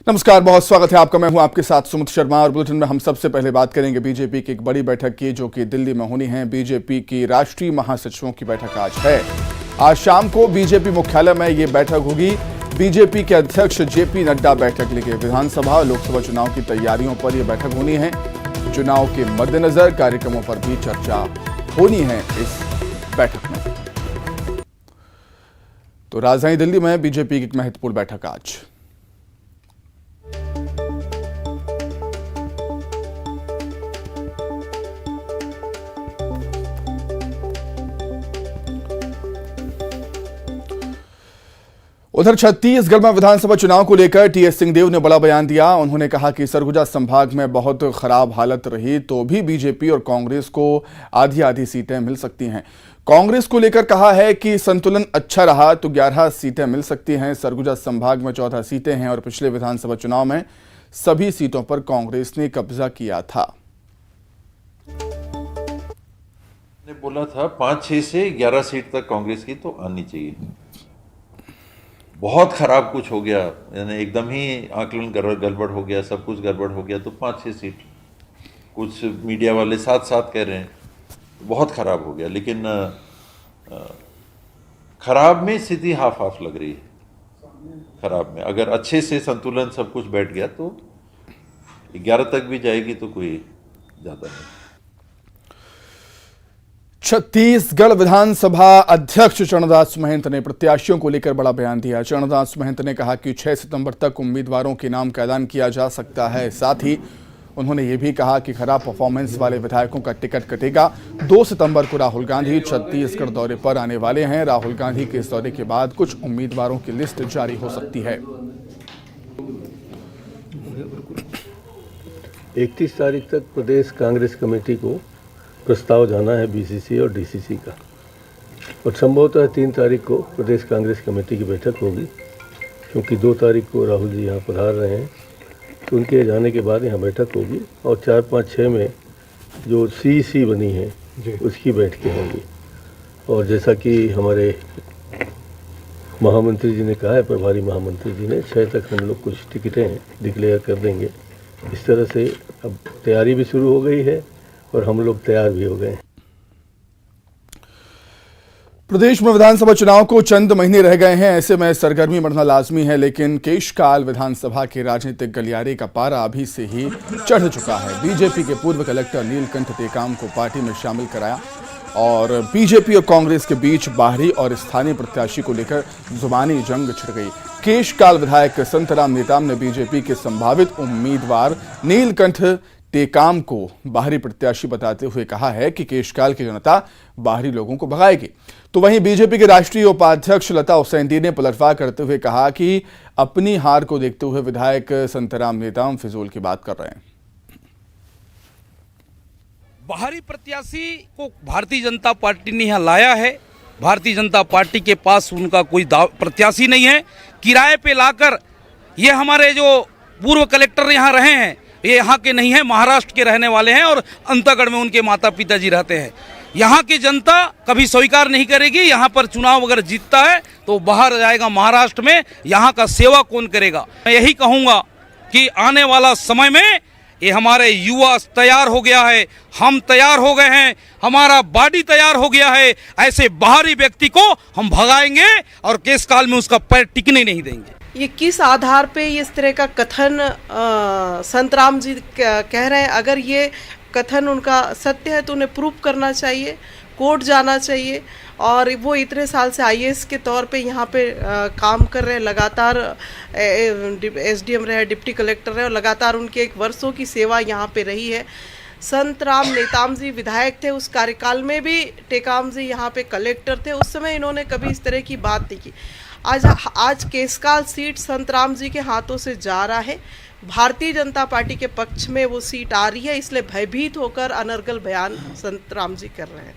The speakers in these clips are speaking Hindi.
नमस्कार, बहुत स्वागत है आपका। मैं हूं आपके साथ सुमित शर्मा और बुलेटिन में हम सबसे पहले बात करेंगे बीजेपी की एक बड़ी बैठक की, जो कि दिल्ली में होनी है। बीजेपी की राष्ट्रीय महासचिवों की बैठक आज है। आज शाम को बीजेपी मुख्यालय में ये बैठक होगी। बीजेपी के अध्यक्ष जेपी नड्डा बैठक लेंगे। विधानसभा और लोकसभा चुनाव की तैयारियों पर यह बैठक होनी है। चुनाव के मद्देनजर कार्यक्रमों पर भी चर्चा होनी है इस बैठक में। तो राजधानी दिल्ली में बीजेपी की एक महत्वपूर्ण बैठक आज। उधर छत्तीसगढ़ में विधानसभा चुनाव को लेकर टीएस सिंहदेव ने बड़ा बयान दिया। उन्होंने कहा कि सरगुजा संभाग में बहुत खराब हालत रही तो भी बीजेपी और कांग्रेस को आधी आधी सीटें मिल सकती हैं। कांग्रेस को लेकर कहा है कि संतुलन अच्छा रहा तो 11 सीटें मिल सकती हैं। सरगुजा संभाग में 14 सीटें हैं और पिछले विधानसभा चुनाव में सभी सीटों पर कांग्रेस ने कब्जा किया था। ने बोला था 5-6 से 11 सीट तक कांग्रेस की तो आनी चाहिए। बहुत खराब कुछ हो गया, यानी एकदम ही आकलन गड़बड़ हो गया, सब कुछ गड़बड़ हो गया तो 5-6 सीट, कुछ मीडिया वाले साथ साथ कह रहे हैं बहुत खराब हो गया। लेकिन खराब में स्थिति हाफ हाफ लग रही है। खराब में अगर अच्छे से संतुलन सब कुछ बैठ गया तो 11 तक भी जाएगी तो कोई ज़्यादा नहीं। छत्तीसगढ़ विधानसभा अध्यक्ष चरणदास महंत ने प्रत्याशियों को लेकर बड़ा बयान दिया। चरणदास महंत ने कहा कि 6 सितंबर तक उम्मीदवारों के नाम का ऐलान किया जा सकता है। साथ ही उन्होंने ये भी कहा कि खराब परफॉर्मेंस वाले विधायकों का टिकट कटेगा। 2 सितंबर को राहुल गांधी छत्तीसगढ़ दौरे पर आने वाले हैं। राहुल गांधी के इस दौरे के बाद कुछ उम्मीदवारों की लिस्ट जारी हो सकती है। 31 तारीख तक प्रदेश कांग्रेस कमेटी को प्रस्ताव जाना है बीसीसी और डीसीसी का, और संभवतः 3 तारीख को प्रदेश कांग्रेस कमेटी की बैठक होगी, क्योंकि 2 तारीख को राहुल जी यहाँ पधार रहे हैं तो उनके जाने के बाद यहाँ बैठक होगी। और 4, 5, 6 में जो सीईसी बनी है उसकी बैठकें होंगी। और जैसा कि हमारे महामंत्री जी ने कहा है, प्रभारी महामंत्री जी ने 6 तक हम लोग कुछ टिकटें डिक्लेयर कर देंगे। इस तरह से अब तैयारी भी शुरू हो गई है और हम लोग तैयार भी हो गए। प्रदेश में विधानसभा चुनाव को चंद महीने रह गए हैं, ऐसे में सरगर्मी बढ़ना लाजमी है। लेकिन केशकाल विधानसभा के राजनीतिक गलियारे का पारा अभी से ही चढ़ चुका है। बीजेपी के पूर्व कलेक्टर नीलकंठ टेकाम को पार्टी में शामिल कराया और बीजेपी और कांग्रेस के बीच बाहरी और स्थानीय प्रत्याशी को लेकर जुबानी जंग छिड़ गई। केशकाल विधायक संतराम नेताम ने बीजेपी के संभावित उम्मीदवार नीलकंठ टेकाम को बाहरी प्रत्याशी बताते हुए कहा है कि केशकाल की जनता बाहरी लोगों को भगाएगी। तो वहीं बीजेपी के राष्ट्रीय उपाध्यक्ष लता हुसैनदी ने पलटवार करते हुए कहा कि अपनी हार को देखते हुए विधायक संतराम नेताम फिजूल की बात कर रहे हैं। बाहरी प्रत्याशी को भारतीय जनता पार्टी ने यहाँ लाया है। भारतीय जनता पार्टी के पास उनका कोई प्रत्याशी नहीं है। किराए पे लाकर ये हमारे जो पूर्व कलेक्टर यहाँ रहे हैं, ये यहाँ के नहीं हैं, महाराष्ट्र के रहने वाले हैं और अंतागढ़ में उनके माता पिताजी रहते हैं। यहाँ की जनता कभी स्वीकार नहीं करेगी। यहाँ पर चुनाव अगर जीतता है तो बाहर जाएगा महाराष्ट्र में, यहाँ का सेवा कौन करेगा। मैं यही कहूँगा कि आने वाला समय में ये हमारे युवा तैयार हो गया है, हम तैयार हो गए हैं, हमारा बॉडी तैयार हो गया है। ऐसे बाहरी व्यक्ति को हम भगाएंगे और केशकाल में उसका पैर टिकने नहीं देंगे। ये किस आधार पे इस तरह का कथन संतराम जी कह रहे हैं? अगर ये कथन उनका सत्य है तो उन्हें प्रूव करना चाहिए, कोर्ट जाना चाहिए। और वो इतने साल से आईएएस के तौर पे यहाँ पे काम कर रहे हैं, लगातार एसडीएम रहे, डिप्टी कलेक्टर रहे और लगातार उनके 1 वर्षों की सेवा यहाँ पे रही है। संतराम नेताम जी विधायक थे, उस कार्यकाल में भी टेकाम जी यहाँ पे कलेक्टर थे, उस समय इन्होंने कभी इस तरह की बात नहीं की। आज केशकाल सीट संतराम जी के हाथों से जा रहा है। भारतीय जनता पार्टी के पक्ष में वो सीट आ रही है, इसलिए भयभीत होकर अनर्गल बयान संतराम जी कर रहे हैं।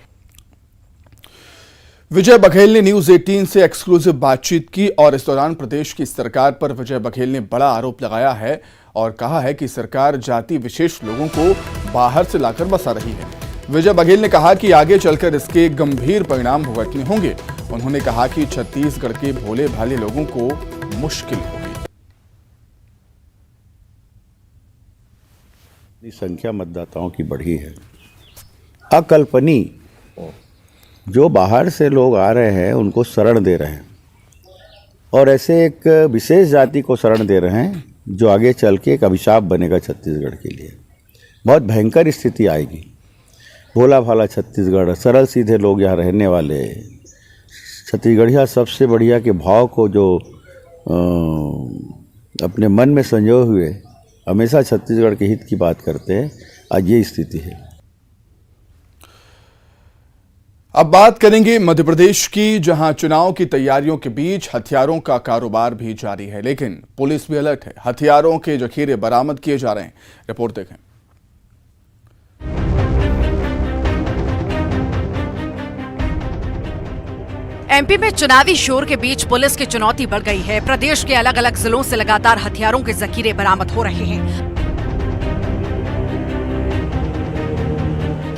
विजय बघेल ने न्यूज 18 से एक्सक्लूसिव बातचीत की और इस दौरान प्रदेश की सरकार पर विजय बघेल ने बड़ा आरोप लगाया है और कहा है कि सरकार जाति विशेष लोगों को बाहर से लाकर बसा रही है। विजय बघेल ने कहा कि आगे चलकर इसके गंभीर परिणाम भुगतने होंगे। उन्होंने कहा कि छत्तीसगढ़ के भोले भाले लोगों को मुश्किल होगी। संख्या मतदाताओं की बढ़ी है। अकल्पनीय जो बाहर से लोग आ रहे हैं उनको शरण दे रहे हैं और ऐसे एक विशेष जाति को शरण दे रहे हैं जो आगे चल के एक अभिशाप बनेगा छत्तीसगढ़ के लिए। बहुत भयंकर स्थिति आएगी। भोला भाला छत्तीसगढ़, सरल सीधे लोग यहाँ रहने वाले छत्तीसगढ़िया सबसे बढ़िया के भाव को जो अपने मन में संजोए हुए हमेशा छत्तीसगढ़ के हित की बात करते हैं, आज ये स्थिति है। अब बात करेंगे मध्य प्रदेश की, जहां चुनाव की तैयारियों के बीच हथियारों का कारोबार भी जारी है, लेकिन पुलिस भी अलर्ट है। हथियारों के जखीरे बरामद किए जा रहे हैं। रिपोर्ट देखें। एमपी में चुनावी शोर के बीच पुलिस की चुनौती बढ़ गई है। प्रदेश के अलग अलग जिलों से लगातार हथियारों के जखीरे बरामद हो रहे हैं।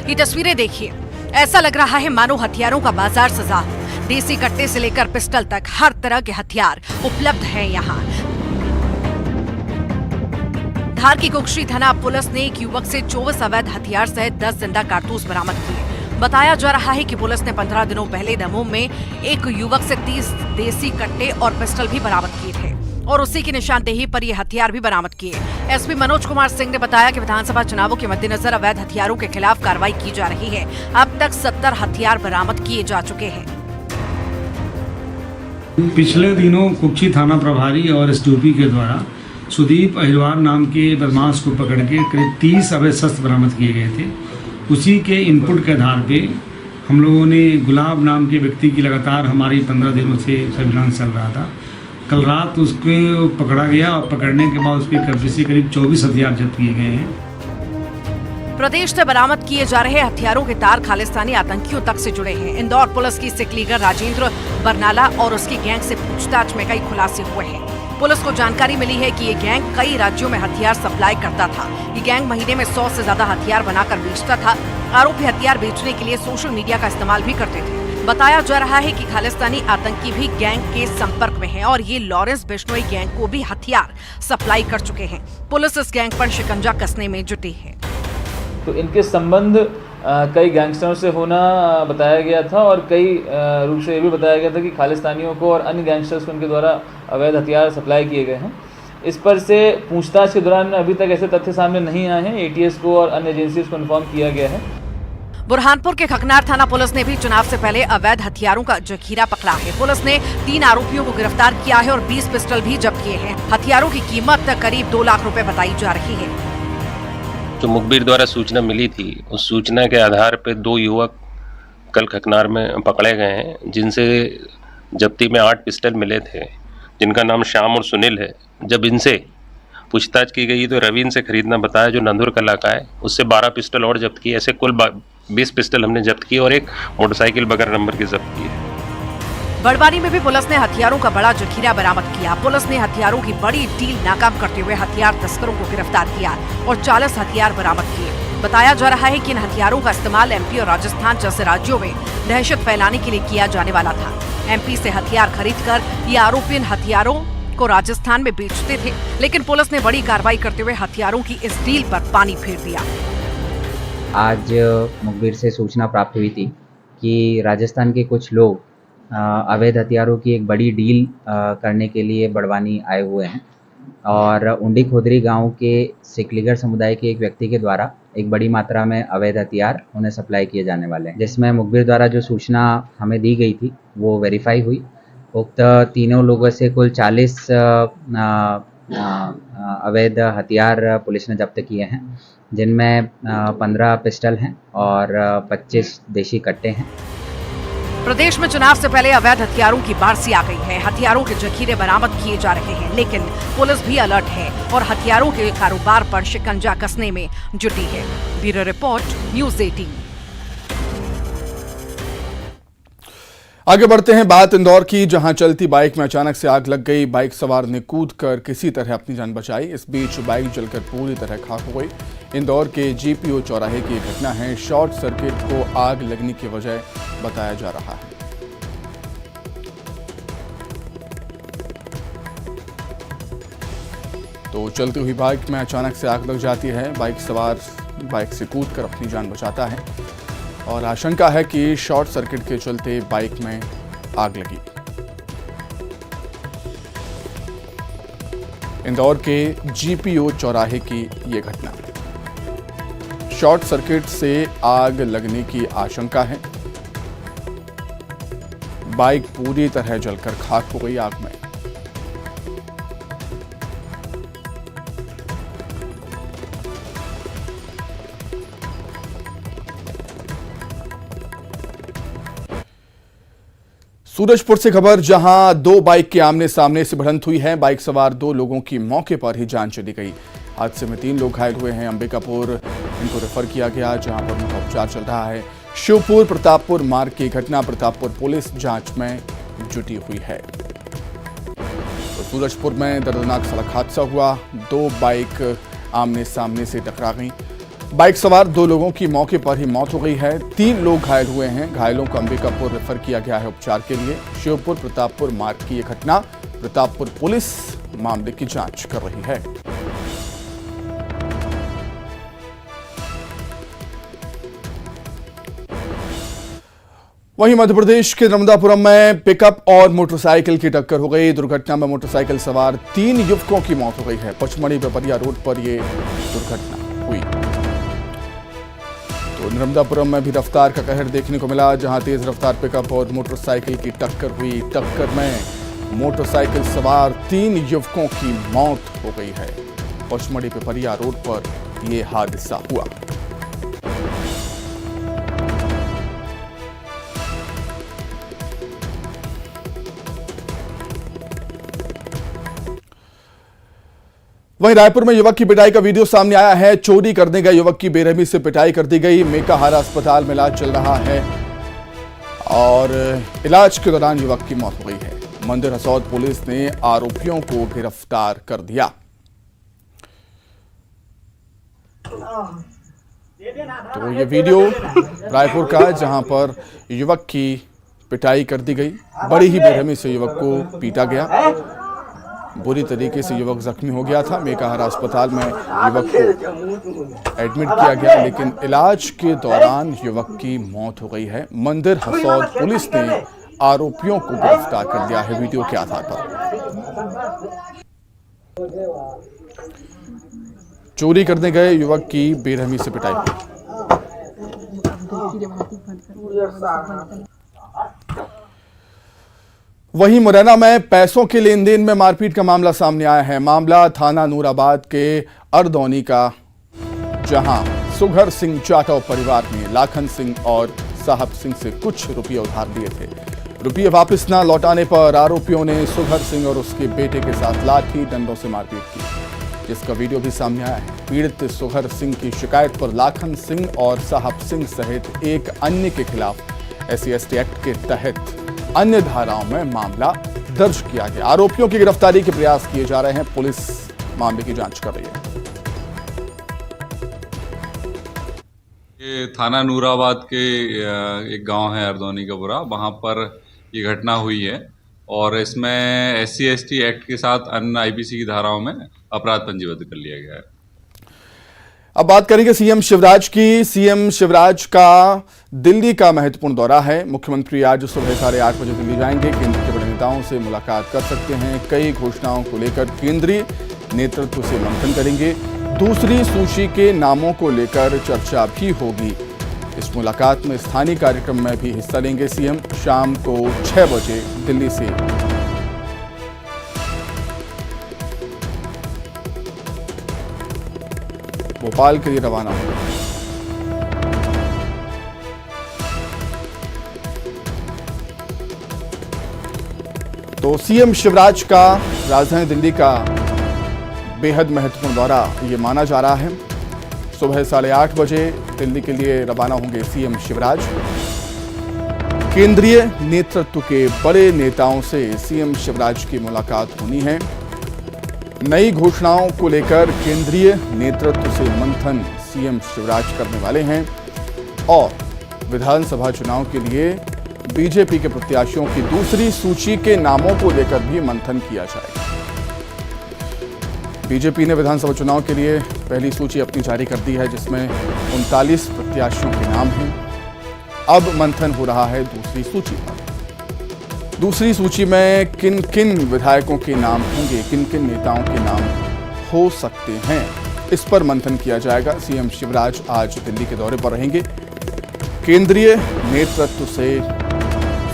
ये तस्वीरें देखिए, ऐसा लग रहा है मानो हथियारों का बाजार सजा हो। देसी कट्टे से लेकर पिस्टल तक हर तरह के हथियार उपलब्ध हैं यहाँ। धार की कुक्षी थाना पुलिस ने एक युवक से 24 अवैध हथियार सहित 10 जिंदा कारतूस बरामद किए। बताया जा रहा है कि पुलिस ने 15 दिनों पहले दमोह में एक युवक से 30 देसी कट्टे और पिस्टल भी बरामद किए थे और उसी की निशानदेही पर ये हथियार भी बरामद किए। एसपी मनोज कुमार सिंह ने बताया कि विधानसभा चुनावों के मद्देनजर अवैध हथियारों के खिलाफ कार्रवाई की जा रही है। अब तक 70 हथियार बरामद किए जा चुके हैं। पिछले दिनों कुक्षी थाना प्रभारी और एसडीओपी के द्वारा सुदीप अहिरवार नाम के बदमाश को पकड़ के करीब 30 अवैध शस्त्र बरामद किए गए थे। उसी के इनपुट के आधार पे हम लोगों ने गुलाब नाम के व्यक्ति की लगातार हमारी 15 दिनों से सर्विलांस चल रहा था। कल रात उसको पकड़ा गया और पकड़ने के बाद उसके कब्जे से करीब 24 हथियार जब्त किए गए हैं। प्रदेश से बरामद किए जा रहे हथियारों के तार खालिस्तानी आतंकियों तक से जुड़े हैं। इंदौर पुलिस की सिख लीडर राजेंद्र बरनाला और उसकी गैंग से पूछताछ में कई खुलासे हुए हैं। पुलिस को जानकारी मिली है कि ये गैंग कई राज्यों में हथियार सप्लाई करता था। ये गैंग महीने में 100 से ज्यादा हथियार बनाकर बेचता था। आरोपी हथियार बेचने के लिए सोशल मीडिया का इस्तेमाल भी करते थे। बताया जा रहा है कि खालिस्तानी आतंकी भी गैंग के संपर्क में हैं और ये लॉरेंस बिश्नोई गैंग को भी हथियार सप्लाई कर चुके हैं। पुलिस इस गैंग पर शिकंजा कसने में जुटी है। तो इनके संबंध कई गैंगस्टरों से होना बताया गया था और कई रूप से ये भी बताया गया था कि खालिस्तानियों को और अन्य गैंगस्टर्स को इनके द्वारा अवैध हथियार सप्लाई किए गए हैं। इस पर से पूछताछ के दौरान अभी तक ऐसे तथ्य सामने नहीं आए हैं। एटीएस को और अन्य एजेंसीज को इन्फॉर्म किया गया है। बुरहानपुर के खकनार थाना पुलिस ने भी चुनाव से पहले अवैध हथियारों का जखीरा पकड़ा है। पुलिस ने 3 आरोपियों को गिरफ्तार किया है और 20 पिस्टल भी जब्त किए हैं। हथियारों की कीमत करीब 2 लाख रुपए बताई जा रही है। जो मुखबिर द्वारा सूचना मिली थी, उस सूचना के आधार पर 2 युवक कल खकनार में पकड़े गए हैं, जिनसे जब्ती में 8 पिस्टल मिले थे, जिनका नाम श्याम और सुनील है। जब इनसे पूछताछ की गई तो रवि इनसे खरीदना बताया, जो नंदुर का इलाका है। उससे 12 पिस्टल और जब्त किए। ऐसे कुल 20 पिस्टल हमने जब्त की और एक मोटरसाइकिल बगैर नंबर की जब्त की है। बड़वानी में भी पुलिस ने हथियारों का बड़ा जखीरा बरामद किया। पुलिस ने हथियारों की बड़ी डील नाकाम करते हुए हथियार तस्करों को गिरफ्तार किया और 40 हथियार बरामद किए। बताया जा रहा है कि इन हथियारों का इस्तेमाल एमपी और राजस्थान जैसे राज्यों में दहशत फैलाने के लिए किया जाने वाला था। एमपी से हथियार खरीदकर ये आरोपी इन हथियारों को राजस्थान में बेचते थे, लेकिन पुलिस ने बड़ी कार्रवाई करते हुए हथियारों की इस डील पर पानी फेर दिया। आज मुखबिर से सूचना प्राप्त हुई थी कि राजस्थान के कुछ लोग अवैध हथियारों की एक बड़ी डील करने के लिए बड़वानी आए हुए हैं और उंडी खोदरी गांव के सिख लीडर समुदाय के एक व्यक्ति के द्वारा एक बड़ी मात्रा में अवैध हथियार उन्हें सप्लाई किए जाने वाले हैं, जिसमें मुखबिर द्वारा जो सूचना हमें दी गई थी वो वेरीफाई हुई। उक्त तीनों लोगों से कुल 40 अवैध हथियार पुलिस ने जब्त किए हैं, जिनमें 15 पिस्टल हैं और 25 देशी कट्टे हैं। प्रदेश में चुनाव से पहले अवैध हथियारों की बारिश आ गई है। हथियारों के जखीरे बरामद किए जा रहे हैं, लेकिन पुलिस भी अलर्ट है और हथियारों के कारोबार पर शिकंजा कसने में जुटी है। Bureau report, news 18। आगे बढ़ते हैं, बात इंदौर की, जहां चलती बाइक में अचानक से आग लग गई। बाइक सवार ने कूदकर किसी तरह अपनी जान बचाई। इस बीच बाइक जलकर पूरी तरह खाक हो गई। इंदौर के जीपीओ चौराहे की घटना है। शॉर्ट सर्किट को आग लगने की वजह बताया जा रहा है। तो चलती हुई बाइक में अचानक से आग लग जाती है। बाइक सवार बाइक से कूदकर अपनी जान बचाता है और आशंका है कि शॉर्ट सर्किट के चलते बाइक में आग लगी। इंदौर के जीपीओ चौराहे की ये घटना, शॉर्ट सर्किट से आग लगने की आशंका है। बाइक पूरी तरह जलकर खाक हो गई आग में। सूरजपुर से खबर, जहां दो बाइक के आमने सामने से भिड़ंत हुई है। बाइक सवार दो लोगों की मौके पर ही जान चली गई। हादसे में 3 लोग घायल हुए हैं। अंबिकापुर इनको रेफर किया गया, जहां पर उनका उपचार चल रहा है। शिवपुर प्रतापपुर मार्ग की घटना, प्रतापपुर पुलिस जांच में जुटी हुई है। तो सूरजपुर में दर्दनाक सड़क हादसा हुआ। 2 बाइक आमने सामने से टकरा गई। बाइक सवार 2 लोगों की मौके पर ही मौत हो गई है। 3 लोग घायल हुए हैं। घायलों को अंबिकापुर रेफर किया गया है उपचार के लिए। शिवपुर प्रतापपुर मार्ग की यह घटना, प्रतापपुर पुलिस मामले की जांच कर रही है। वहीं मध्य प्रदेश के नर्मदापुरम में पिकअप और मोटरसाइकिल की टक्कर हो गई। दुर्घटना में मोटरसाइकिल सवार 3 युवकों की मौत हो गई है। पचमढ़ी पिपरिया रोड पर यह दुर्घटना हुई। तो नर्मदापुरम में भी रफ्तार का कहर देखने को मिला, जहां तेज रफ्तार पिकअप और मोटरसाइकिल की टक्कर हुई। टक्कर में मोटरसाइकिल सवार 3 युवकों की मौत हो गई है। पचमढ़ी पिपरिया रोड पर यह हादसा हुआ। वहीं रायपुर में युवक की पिटाई का वीडियो सामने आया है। चोरी करने गए युवक की बेरहमी से पिटाई कर दी गई। मेकाहारा अस्पताल में इलाज चल रहा है और इलाज के दौरान युवक की मौत हो गई है। मंदिर हसौद पुलिस ने आरोपियों को गिरफ्तार कर दिया। तो ये वीडियो रायपुर का, जहां पर युवक की पिटाई कर दी गई। बड़ी ही बेरहमी से युवक को पीटा गया। बुरी तरीके से युवक जख्मी हो गया था। मेकाहारा अस्पताल में युवक को एडमिट किया गया, लेकिन इलाज के दौरान युवक की मौत हो गई है। मंदिर हसौद पुलिस ने आरोपियों को गिरफ्तार कर दिया है वीडियो के आधार पर। चोरी करने गए युवक की बेरहमी से पिटाई हुई। वहीं मुरैना में पैसों के लेन देन में मारपीट का मामला सामने आया है। मामला थाना नूराबाद के अरदौनी का, जहां सुघर सिंह जाटव परिवार ने लाखन सिंह और साहब सिंह से कुछ रुपये उधार लिए थे। रुपये वापस न लौटाने पर आरोपियों ने सुघर सिंह और उसके बेटे के साथ लाठी डंडों से मारपीट की, जिसका वीडियो भी सामने आया है। पीड़ित सुघर सिंह की शिकायत पर लाखन सिंह और साहब सिंह सहित एक अन्य के खिलाफ SC/ST एक्ट के तहत अन्य धाराओं में मामला दर्ज किया गया। आरोपियों की गिरफ्तारी के प्रयास किए जा रहे हैं। पुलिस मामले की जांच कर रही है। ये थाना नूराबाद के एक गांव है अरदौनीकापुरा, वहां पर ये घटना हुई है और इसमें SC/ST एक्ट के साथ अन्य IPC की धाराओं में अपराध पंजीबद्ध कर लिया गया है। अब बात करेंगे सीएम शिवराज की। सीएम शिवराज का दिल्ली का महत्वपूर्ण दौरा है। मुख्यमंत्री आज सुबह 8:30 बजे दिल्ली जाएंगे। केंद्र के बड़े नेताओं से मुलाकात कर सकते हैं। कई घोषणाओं को लेकर केंद्रीय नेतृत्व से मंथन करेंगे। दूसरी सूची के नामों को लेकर चर्चा भी होगी। इस मुलाकात में स्थानीय कार्यक्रम में भी हिस्सा लेंगे सीएम। शाम को 6 बजे दिल्ली से भोपाल के लिए रवाना होंगे। तो सीएम शिवराज का राजधानी दिल्ली का बेहद महत्वपूर्ण दौरा ये माना जा रहा है। सुबह 8:30 बजे दिल्ली के लिए रवाना होंगे सीएम शिवराज। केंद्रीय नेतृत्व के बड़े नेताओं से सीएम शिवराज की मुलाकात होनी है। नई घोषणाओं को लेकर केंद्रीय नेतृत्व से मंथन सीएम शिवराज करने वाले हैं और विधानसभा चुनाव के लिए बीजेपी के प्रत्याशियों की दूसरी सूची के नामों को लेकर भी मंथन किया जाएगा। बीजेपी ने विधानसभा चुनाव के लिए पहली सूची अपनी जारी कर दी है, जिसमें 39 प्रत्याशियों के नाम हैं। अब मंथन हो रहा है दूसरी सूची पर। दूसरी सूची में किन किन विधायकों के नाम होंगे, किन किन नेताओं के नाम हो सकते हैं, इस पर मंथन किया जाएगा। सीएम शिवराज आज दिल्ली के दौरे पर रहेंगे। केंद्रीय नेतृत्व से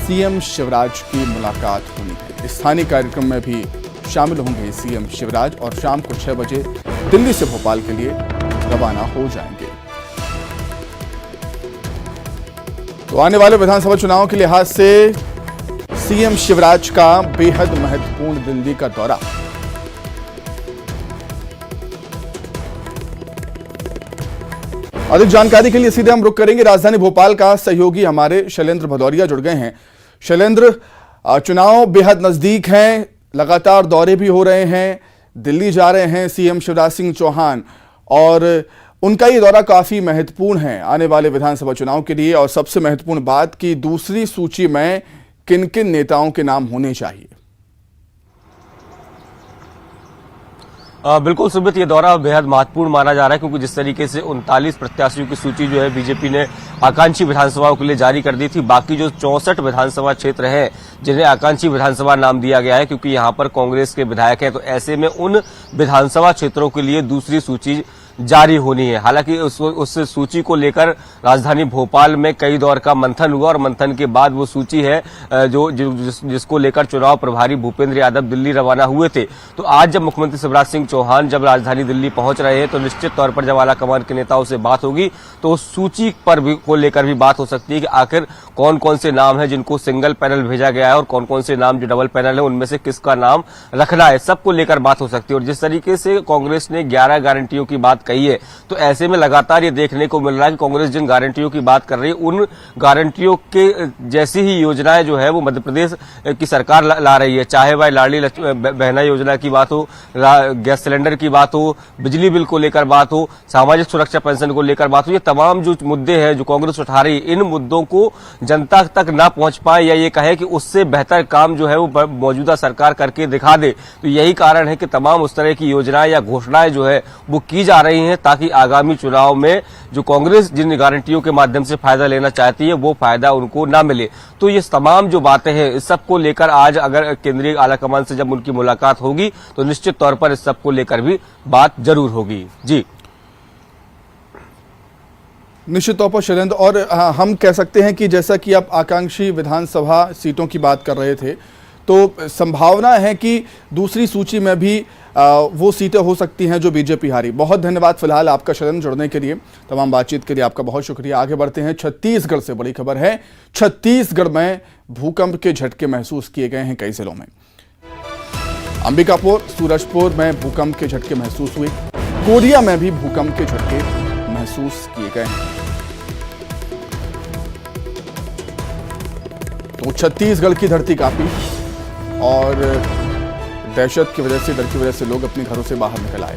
सीएम शिवराज की मुलाकात होनी है। स्थानीय कार्यक्रम में भी शामिल होंगे सीएम शिवराज और शाम को 6 बजे दिल्ली से भोपाल के लिए रवाना हो जाएंगे। तो आने वाले विधानसभा चुनाव के लिहाज से सीएम शिवराज का बेहद महत्वपूर्ण दिल्ली का दौरा। अधिक जानकारी के लिए सीधे हम रुक करेंगे राजधानी भोपाल का सहयोगी हमारे शैलेंद्र भदौरिया जुड़ गए हैं। शैलेंद्र, चुनाव बेहद नजदीक हैं, लगातार दौरे भी हो रहे हैं, दिल्ली जा रहे हैं सीएम शिवराज सिंह चौहान और उनका ये दौरा काफी महत्वपूर्ण है आने वाले विधानसभा चुनाव के लिए। और सबसे महत्वपूर्ण बात कि दूसरी सूची में किन किन नेताओं के नाम होने चाहिए। बिल्कुल सुमित, ये दौरा बेहद महत्वपूर्ण माना जा रहा है क्योंकि जिस तरीके से 39 प्रत्याशियों की सूची जो है बीजेपी ने आकांक्षी विधानसभाओं के लिए जारी कर दी थी। बाकी जो 64 विधानसभा क्षेत्र हैं जिन्हें आकांक्षी विधानसभा नाम दिया गया है क्योंकि यहां पर कांग्रेस के विधायक हैं, तो ऐसे में उन विधानसभा क्षेत्रों के लिए दूसरी सूची जारी होनी है। हालांकि उस सूची को लेकर राजधानी भोपाल में कई दौर का मंथन हुआ और मंथन के बाद वो सूची है जिसको लेकर चुनाव प्रभारी भूपेंद्र यादव दिल्ली रवाना हुए थे। तो आज जब मुख्यमंत्री शिवराज सिंह चौहान जब राजधानी दिल्ली पहुंच रहे हैं तो निश्चित तौर पर जब आलाकमान के नेताओं से बात होगी तो उस सूची पर भी को लेकर भी बात हो सकती है कि आखिर कौन कौन से नाम है जिनको सिंगल पैनल भेजा गया है और कौन कौन से नाम जो डबल पैनल है उनमें से किसका नाम रखना है, सबको लेकर बात हो सकती है। और जिस तरीके से कांग्रेस ने 11 गारंटियों की बात कही है तो ऐसे में लगातार ये देखने को मिल रहा है कि कांग्रेस जिन गारंटियों की बात कर रही है उन गारंटियों के जैसी ही योजनाएं जो है वो मध्य प्रदेश की सरकार ला रही है। चाहे वह लाडली बहना योजना की बात हो, गैस सिलेंडर की बात हो, बिजली बिल को लेकर बात हो, सामाजिक सुरक्षा पेंशन को लेकर बात हो, ये तमाम जो मुद्दे हैं जो कांग्रेस उठा रही है इन मुद्दों को जनता तक ना पहुंच पाए या ये कहे कि उससे बेहतर काम जो है वो मौजूदा सरकार करके दिखा दे। तो यही कारण है कि तमाम उस तरह की योजनाएं या घोषणाएं जो है वो की जा रही हैं ताकि आगामी चुनाव में जो कांग्रेस जिन गारंटियों के माध्यम से फायदा लेना चाहती है वो फायदा उनको ना मिले। तो ये तमाम जो बातें हैं इस सबको लेकर आज अगर केंद्रीय आलाकमान से जब उनकी मुलाकात होगी तो निश्चित तौर पर इस सबको लेकर भी बात जरूर होगी। जी निश्चित तौर पर शैलेंद्र, और हम कह सकते हैं कि जैसा कि आप आकांक्षी विधानसभा सीटों की बात कर रहे थे तो संभावना है कि दूसरी सूची में भी वो सीटें हो सकती हैं जो बीजेपी हारी। बहुत धन्यवाद फिलहाल आपका शैलेंद्र जुड़ने के लिए, तमाम बातचीत के लिए आपका बहुत शुक्रिया। आगे बढ़ते हैं, छत्तीसगढ़ से बड़ी खबर है। छत्तीसगढ़ में भूकंप के झटके महसूस किए गए हैं कई जिलों में। अंबिकापुर, सूरजपुर में भूकंप के झटके महसूस हुए। कोरिया में भी भूकंप के झटके महसूस किए गए हैं। तो छत्तीसगढ़ की धरती कांपी और दहशत की वजह से, डर की वजह से लोग अपने घरों से बाहर निकल आए।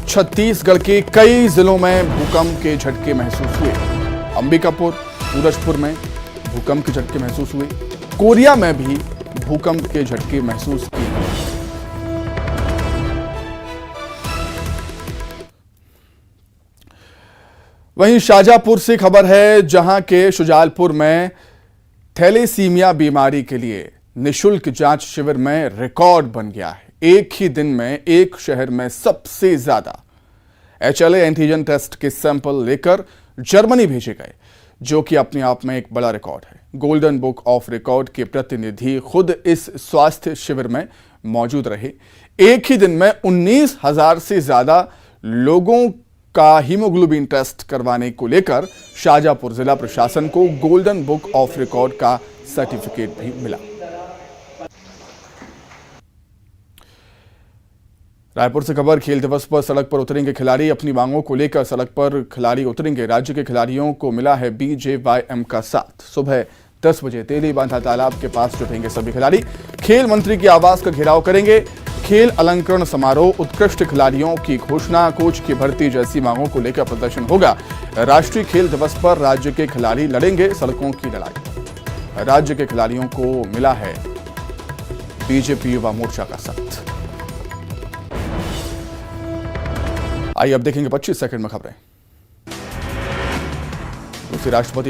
छत्तीसगढ़ के कई जिलों में भूकंप के झटके महसूस हुए। अंबिकापुर, सूरजपुर में भूकंप के झटके महसूस हुए। कोरिया में भी भूकंप के झटके महसूस किए गए। वहीं शाजापुर से खबर है, जहां के शुजालपुर में थैलेसीमिया बीमारी के लिए निशुल्क जांच शिविर में रिकॉर्ड बन गया है। एक ही दिन में एक शहर में सबसे ज्यादा HLA एंटीजन टेस्ट के सैंपल लेकर जर्मनी भेजे गए, जो कि अपने आप में एक बड़ा रिकॉर्ड है। गोल्डन बुक ऑफ रिकॉर्ड के प्रतिनिधि खुद इस स्वास्थ्य शिविर में मौजूद रहे। एक ही दिन में 19,000 से ज्यादा लोगों का हीमोग्लोबिन टेस्ट करवाने को लेकर शाजापुर जिला प्रशासन को गोल्डन बुक ऑफ रिकॉर्ड का सर्टिफिकेट भी मिला। रायपुर से खबर, खेल दिवस पर सड़क पर उतरेंगे खिलाड़ी। अपनी मांगों को लेकर सड़क पर खिलाड़ी उतरेंगे। राज्य के खिलाड़ियों को मिला है BJYM का साथ। सुबह 10 बजे तेली बांधा तालाब के पास जुटेंगे सभी खिलाड़ी। खेल मंत्री के आवास का घेराव करेंगे। खेल अलंकरण समारोह, उत्कृष्ट खिलाड़ियों की घोषणा, कोच की भर्ती जैसी मांगों को लेकर प्रदर्शन होगा। राष्ट्रीय खेल दिवस पर राज्य के खिलाड़ी लड़ेंगे सड़कों की लड़ाई। राज्य के खिलाड़ियों को मिला है बीजेपी युवा मोर्चा का साथ। आइए अब देखेंगे 25 सेकंड में खबरें। रूसी राष्ट्रपति